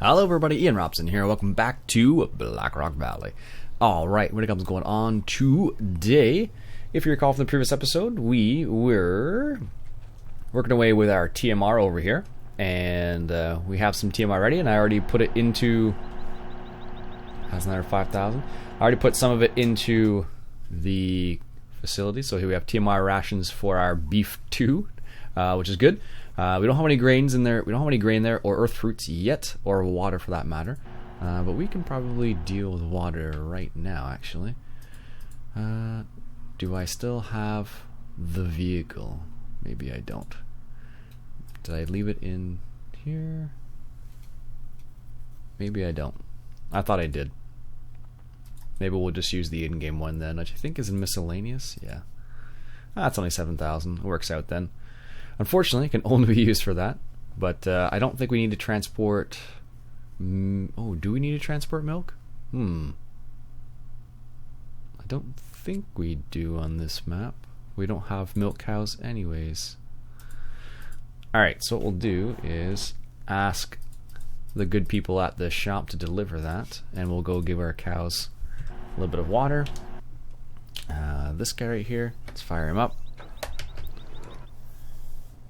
Hello everybody, Iain Robson here. Welcome back to Blackrock Valley. Alright, what comes going on today? If you recall from the previous episode, we were working away with our TMR over here. And we have some TMR ready, and I already put it into... Has another 5,000. I already put some of it into the facility. So here we have TMR rations for our beef 2, which is good. We don't have any grains in there. We don't have any grain there, or earth fruits yet, or water for that matter. But we can probably deal with water right now, actually. Do I still have the vehicle? Maybe I don't. Did I leave it in here? Maybe I don't. I thought I did. Maybe we'll just use the in-game one then, which I think is in miscellaneous. Yeah. That's only 7,000. It works out then. Unfortunately, it can only be used for that. But I don't think we need to transport... Oh, do we need to transport milk? I don't think we do on this map. We don't have milk cows anyways. Alright, so what we'll do is ask the good people at the shop to deliver that. And we'll go give our cows a little bit of water. This guy right here, let's fire him up.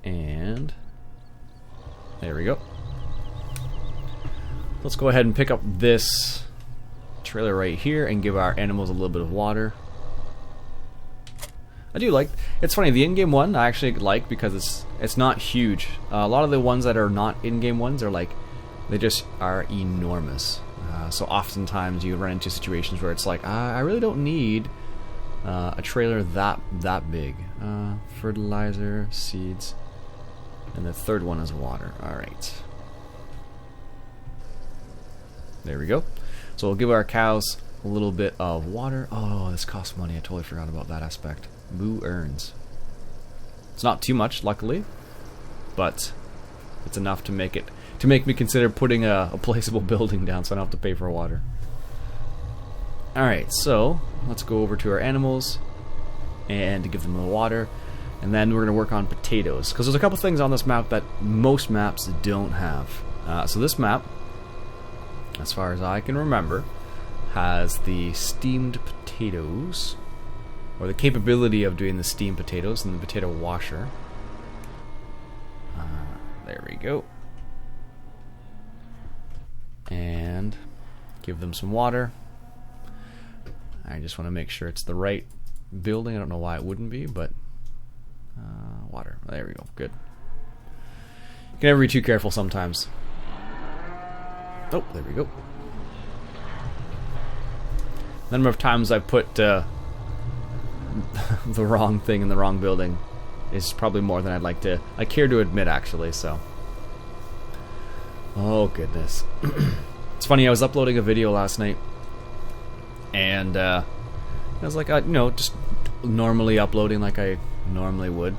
And there we go. Let's go ahead and pick up this trailer right here and give our animals a little bit of water. I do like, it's funny, the in-game one I actually like because it's not huge. A lot of the ones that are not in-game ones are like, they just are enormous. So oftentimes you run into situations where it's like, I really don't need a trailer that big. Fertilizer, seeds. And the third one is water. Alright. There we go. So we'll give our cows a little bit of water. Oh, this costs money. I totally forgot about that aspect. Moo earns. It's not too much, luckily. But it's enough to make me consider putting a placeable building down so I don't have to pay for water. Alright, so let's go over to our animals and give them the water. And then we're going to work on potatoes. Because there's a couple things on this map that most maps don't have. So this map, as far as I can remember, has the steamed potatoes. Or the capability of doing the steamed potatoes and the potato washer. There we go. And give them some water. I just want to make sure it's the right building. I don't know why it wouldn't be, but... water. There we go. Good. You can never be too careful sometimes. Oh, there we go. The number of times I've put the wrong thing in the wrong building is probably more than I care to admit, actually, so. Oh, goodness. It's funny, I was uploading a video last night, and I was like, you know, just normally uploading like I normally would.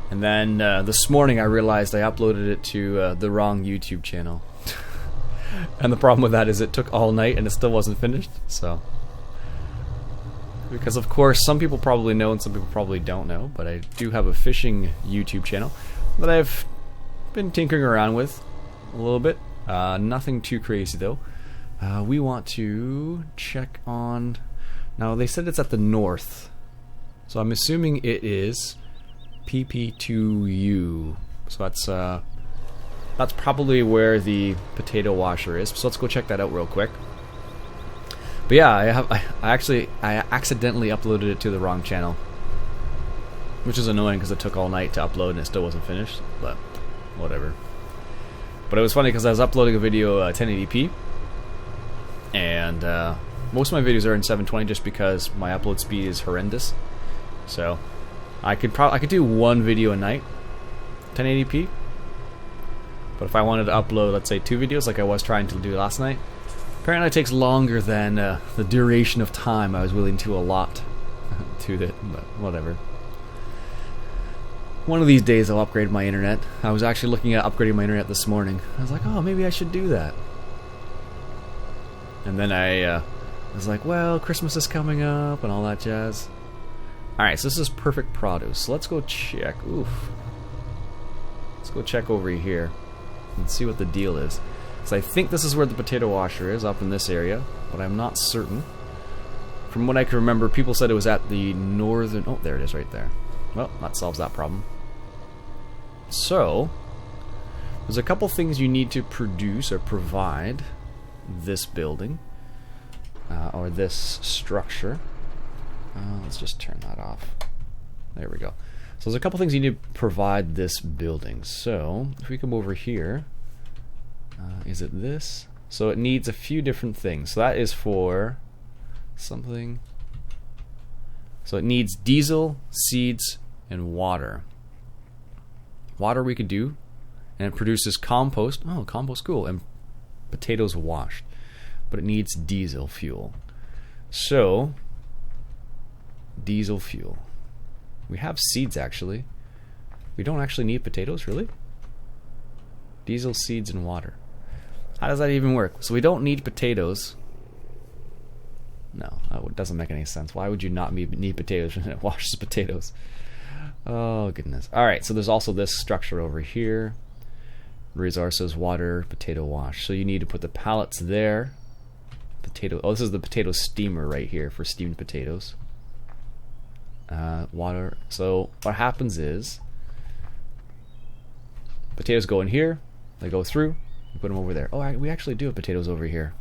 And then this morning I realized I uploaded it to the wrong YouTube channel. And the problem with that is it took all night and it still wasn't finished. So, because of course some people probably know and some people probably don't know, but I do have a fishing YouTube channel that I've been tinkering around with a little bit. Nothing too crazy though. We want to check on... Now they said it's at the north. So I'm assuming it is PP2U. So that's probably where the potato washer is. So let's go check that out real quick. But yeah, I accidentally uploaded it to the wrong channel, which is annoying because it took all night to upload and it still wasn't finished. But whatever. But it was funny because I was uploading a video 1080p, and most of my videos are in 720 just because my upload speed is horrendous. So I could do one video a night, 1080p. But if I wanted to upload, let's say 2 videos, like I was trying to do last night, apparently it takes longer than the duration of time I was willing to allot to it. But whatever. One of these days I'll upgrade my internet. I was actually looking at upgrading my internet this morning. I was like, oh, maybe I should do that. And then I was like, well, Christmas is coming up and all that jazz. Alright, so this is perfect produce. So let's go check. Oof. Let's go check over here and see what the deal is. So I think this is where the potato washer is, up in this area, but I'm not certain. From what I can remember, people said it was at the northern... Oh, there it is right there. Well, that solves that problem. So, there's a couple things you need to produce or provide this building, or this structure. Let's just turn that off. There we go. So there's a couple things you need to provide this building. So, if we come over here, is it this? So it needs a few different things. So that is for something. So it needs diesel, seeds, and water. Water we could do, and it produces compost. Oh, compost, cool. And potatoes washed. But it needs diesel fuel. So, diesel fuel. We have seeds, actually. We don't actually need potatoes, really? Diesel, seeds, and water. How does that even work? So we don't need potatoes. No, that doesn't make any sense. Why would you not need potatoes when it washes potatoes? Oh, goodness. Alright, so there's also this structure over here. Resources, water, potato wash. So you need to put the pallets there. Potato. Oh, this is the potato steamer right here for steamed potatoes. Water. So what happens is potatoes go in here. They go through. We put them over there. Oh, we actually do have potatoes over here.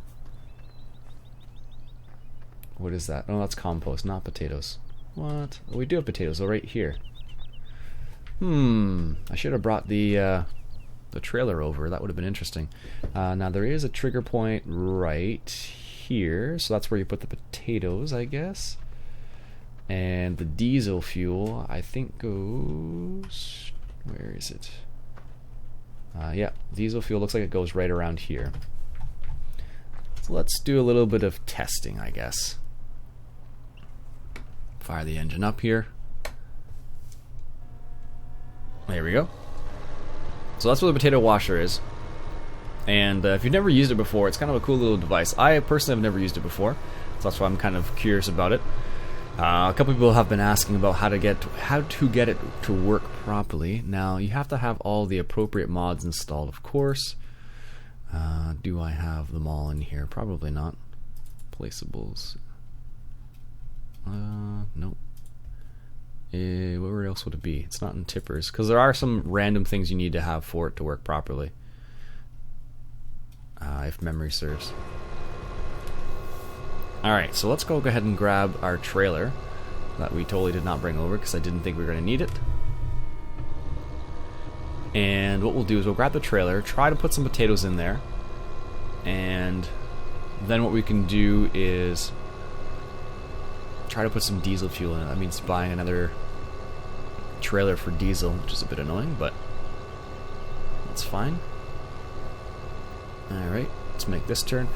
What is that? Oh, that's compost, not potatoes. What? Oh, we do have potatoes. Oh, right here. I should have brought the trailer over. That would have been interesting. Now there is a trigger point right here, so that's where you put the potatoes, I guess. And the diesel fuel, I think, goes... Where is it? Yeah, diesel fuel looks like it goes right around here. So let's do a little bit of testing, I guess. Fire the engine up here. There we go. So that's where the potato washer is. And if you've never used it before, it's kind of a cool little device. I personally have never used it before, so that's why I'm kind of curious about it. A couple people have been asking about how to get it to work properly. Now, you have to have all the appropriate mods installed, of course. Do I have them all in here? Probably not. Placeables. Nope. Where else would it be? It's not in tippers, because there are some random things you need to have for it to work properly. If memory serves. Alright, so let's go ahead and grab our trailer that we totally did not bring over because I didn't think we were going to need it. And what we'll do is we'll grab the trailer, try to put some potatoes in there, and then what we can do is try to put some diesel fuel in it. That means buying another trailer for diesel, which is a bit annoying, but that's fine. Alright, let's make this turn.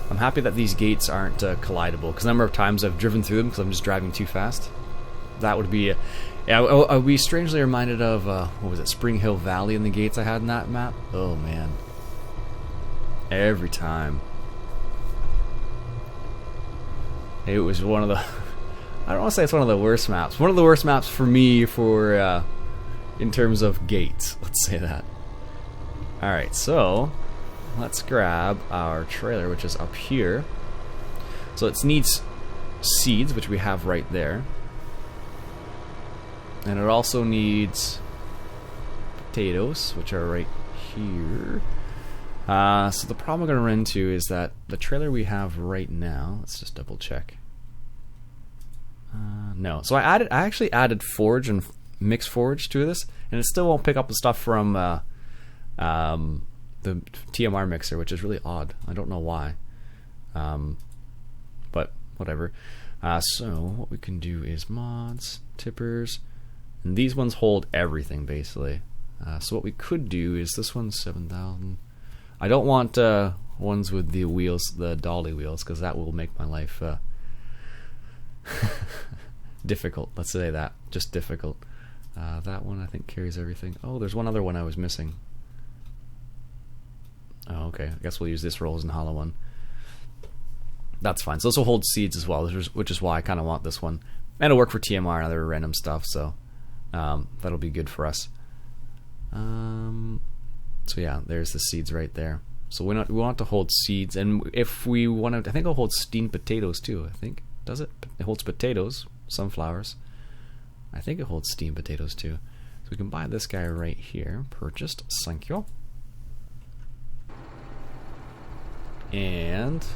I'm happy that these gates aren't collidable, because a number of times I've driven through them because I'm just driving too fast. That would be... I'll be strangely reminded of, what was it, Spring Hill Valley and the gates I had in that map. Oh, man. Every time. It was one of the... I don't want to say it's one of the worst maps. One of the worst maps for me for, in terms of gates. Let's say that. Alright, so... let's grab our trailer, which is up here. So it needs seeds, which we have right there. And it also needs potatoes, which are right here. So the problem we're going to run into is that the trailer we have right now, let's just double check. No. So I actually added forage and mixed forage to this, and it still won't pick up the stuff from the TMR mixer, which is really odd. I don't know why. But whatever. So what we can do is mods, tippers, and these ones hold everything basically. So what we could do is this one's 7,000. I don't want ones with the wheels, the dolly wheels, because that will make my life difficult. Let's say that, just difficult. That one I think carries everything. Oh, there's one other one I was missing. Oh, okay. I guess we'll use this Rolls and Hollow one. That's fine. So this will hold seeds as well, which is why I kind of want this one. And it'll work for TMR and other random stuff, so that'll be good for us. So yeah, there's the seeds right there. So we want to hold seeds, and if we want to, I think it'll hold steamed potatoes too. I think, does it? It holds potatoes, sunflowers. I think it holds steamed potatoes too. So we can buy this guy right here. Purchased. Thank you. And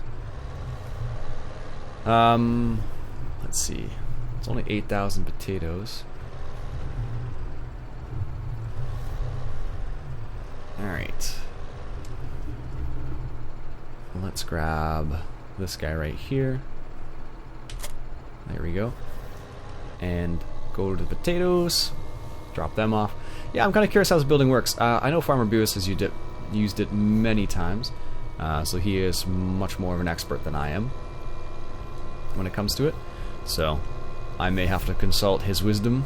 let's see. It's only 8,000 potatoes. All right. Let's grab this guy right here. There we go. And go to the potatoes. Drop them off. Yeah, I'm kind of curious how this building works. I know Farmer Beavis has used it many times. So he is much more of an expert than I am when it comes to it. So I may have to consult his wisdom.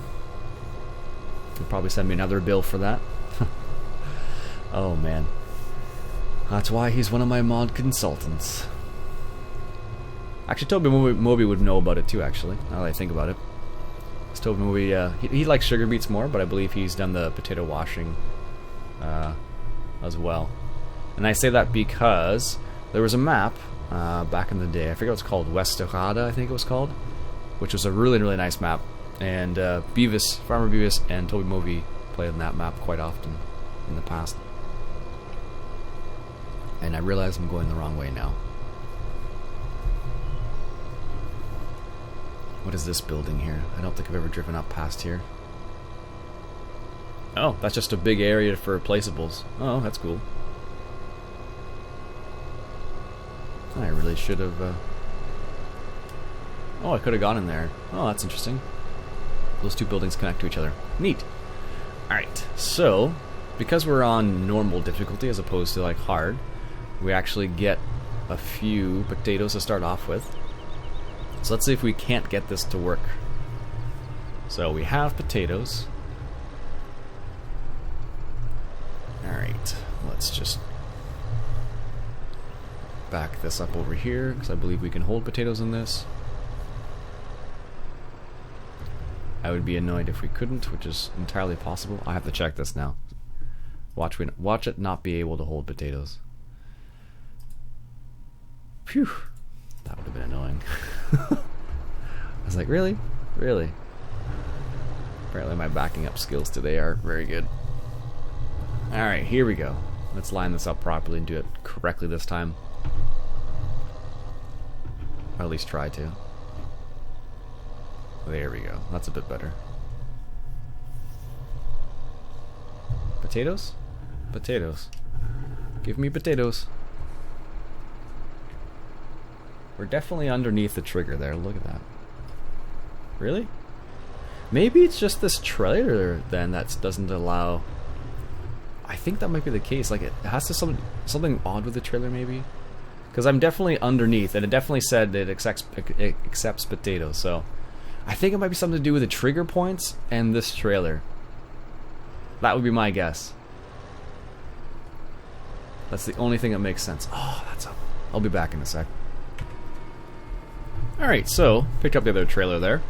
He'll probably send me another bill for that. Oh man. That's why he's one of my mod consultants. Actually, Toby Moby would know about it too, actually, now that I think about it. Toby Moby, he likes sugar beets more, but I believe he's done the potato washing as well. And I say that because there was a map back in the day, I forget what it's called, Westerada, I think it was called, which was a really, really nice map. And Beavis, Farmer Beavis and Toby Moby played on that map quite often in the past. And I realize I'm going the wrong way now. What is this building here? I don't think I've ever driven up past here. Oh, that's just a big area for placeables. Oh, that's cool. I really should have... Oh, I could have gone in there. Oh, that's interesting. Those two buildings connect to each other. Neat. Alright, so, because we're on normal difficulty as opposed to like hard, we actually get a few potatoes to start off with. So let's see if we can't get this to work. So we have potatoes. Alright, let's just back this up over here, because I believe we can hold potatoes in this. I would be annoyed if we couldn't, which is entirely possible. I have to check this now. Watch it not be able to hold potatoes. Phew. That would have been annoying. I was like, really? Really? Apparently my backing up skills today aren't very good. Alright, here we go. Let's line this up properly and do it correctly this time. Or at least try to. There we go. That's a bit better. Potatoes? Potatoes. Give me potatoes. We're definitely underneath the trigger there. Look at that. Really? Maybe it's just this trailer then that doesn't allow... I think that might be the case. Like, it has to something odd with the trailer, maybe? Because I'm definitely underneath, and it definitely said that it accepts potatoes, so... I think it might be something to do with the trigger points and this trailer. That would be my guess. That's the only thing that makes sense. Oh, that's up. I'll be back in a sec. Alright, so, picked up the other trailer there.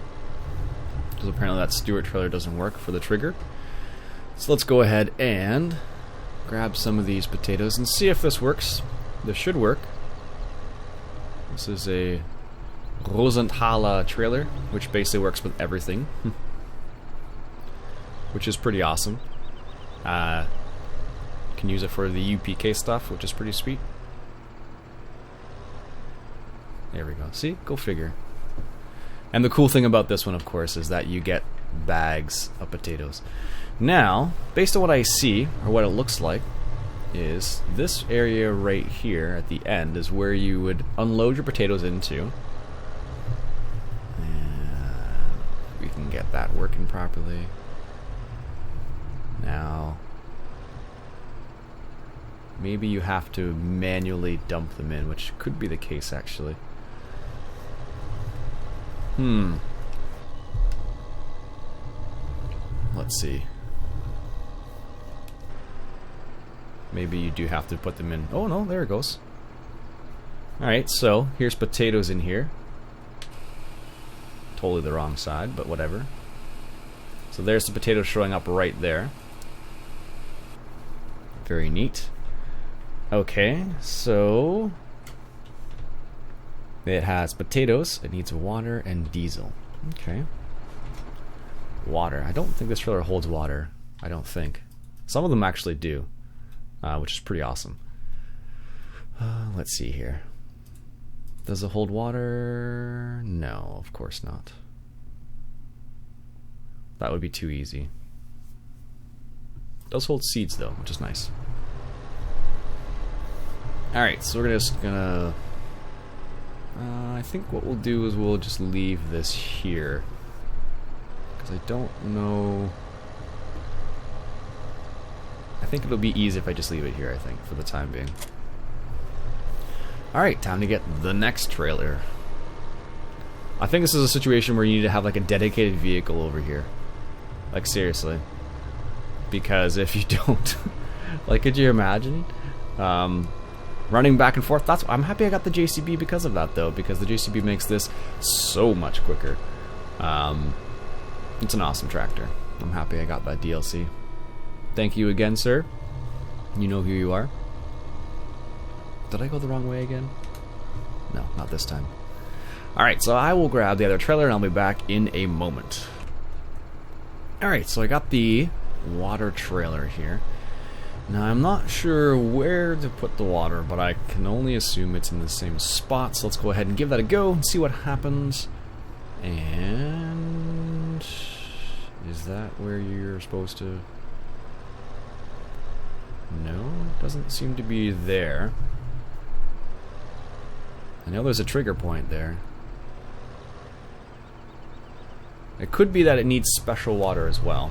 Because apparently that Stewart trailer doesn't work for the trigger. So let's go ahead and grab some of these potatoes and see if this works. This should work. This is a Rosenthaler trailer, which basically works with everything. Which is pretty awesome. Can use it for the UPK stuff, which is pretty sweet. There we go. See? Go figure. And the cool thing about this one, of course, is that you get bags of potatoes. Now, based on what I see, or what it looks like, is this area right here at the end is where you would unload your potatoes into. And we can get that working properly. Now, maybe you have to manually dump them in, which could be the case actually. Let's see. Maybe you do have to put them in. Oh no, there it goes. Alright, so here's potatoes in here. Totally the wrong side, but whatever. So there's the potatoes showing up right there. Very neat. Okay, so it has potatoes, it needs water and diesel. Okay. Water. I don't think this trailer holds water. I don't think. Some of them actually do, which is pretty awesome. Let's see here. Does it hold water? No, of course not. That would be too easy. It does hold seeds though, which is nice. Alright, so we're just gonna... I think what we'll do is we'll just leave this here. Because I don't know... I think it'll be easy if I just leave it here, I think, for the time being. Alright, time to get the next trailer. I think this is a situation where you need to have like a dedicated vehicle over here. Like seriously. Because if you don't, like could you imagine? Running back and forth. I'm happy I got the JCB because of that though, because the JCB makes this so much quicker. It's an awesome tractor. I'm happy I got that DLC. Thank you again, sir. You know who you are. Did I go the wrong way again? No, not this time. Alright, so I will grab the other trailer and I'll be back in a moment. Alright, so I got the water trailer here. Now I'm not sure where to put the water, but I can only assume it's in the same spot. So let's go ahead and give that a go and see what happens. And... is that where you're supposed to... No, doesn't seem to be there. I know there's a trigger point there. It could be that it needs special water as well.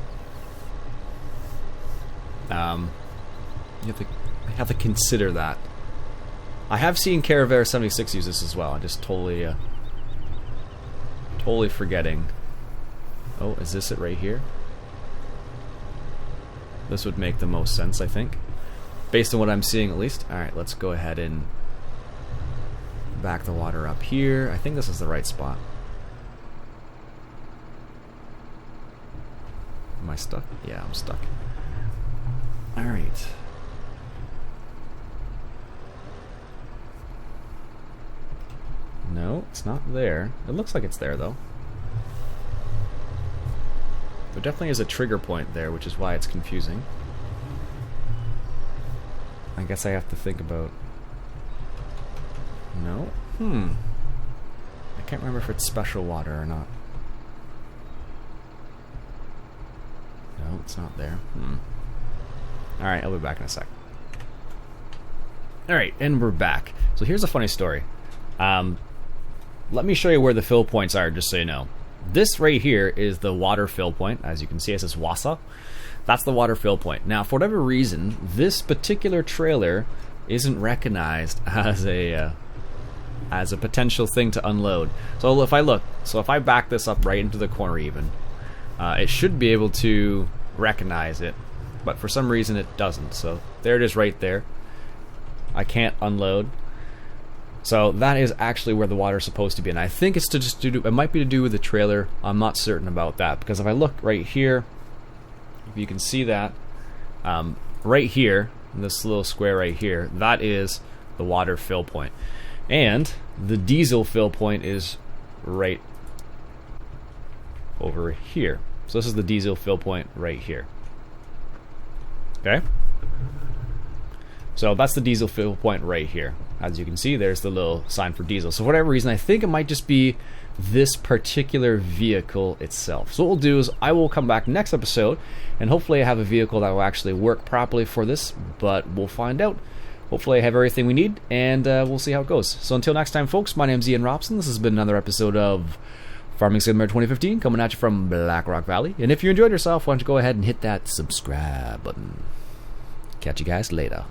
You have to consider that. I have seen Caravera 76 use this as well. I just totally forgetting. Oh, is this it right here? This would make the most sense, I think. Based on what I'm seeing, at least. Alright, let's go ahead and back the water up here. I think this is the right spot. Am I stuck? Yeah, I'm stuck. Alright. No, it's not there. It looks like it's there, though. There definitely is a trigger point there, which is why it's confusing. I guess I have to think about... No? I can't remember if it's special water or not. No, it's not there. Alright, I'll be back in a sec. Alright, and we're back. So here's a funny story. Let me show you where the fill points are, just so you know. This right here is the water fill point. As you can see, it says WASA. That's the water fill point. Now, for whatever reason, this particular trailer isn't recognized as a potential thing to unload. So if I back this up right into the corner even, it should be able to recognize it, but for some reason it doesn't. So there it is right there. I can't unload. So that is actually where the water is supposed to be, and I think it's to just it might be to do with the trailer. I'm not certain about that, because if I look right here, if you can see that, right here, this little square right here, that is the water fill point. And the diesel fill point is right over here. So this is the diesel fill point right here. Okay? So that's the diesel fill point right here. As you can see, there's the little sign for diesel. So for whatever reason, I think it might just be this particular vehicle itself. So what we'll do is I will come back next episode, and hopefully I have a vehicle that will actually work properly for this, but we'll find out. Hopefully I have everything we need, and we'll see how it goes. So until next time, folks, my name's Iain Robson. This has been another episode of Farming Simulator 2015, coming at you from Black Rock Valley. And if you enjoyed yourself, why don't you go ahead and hit that subscribe button. Catch you guys later.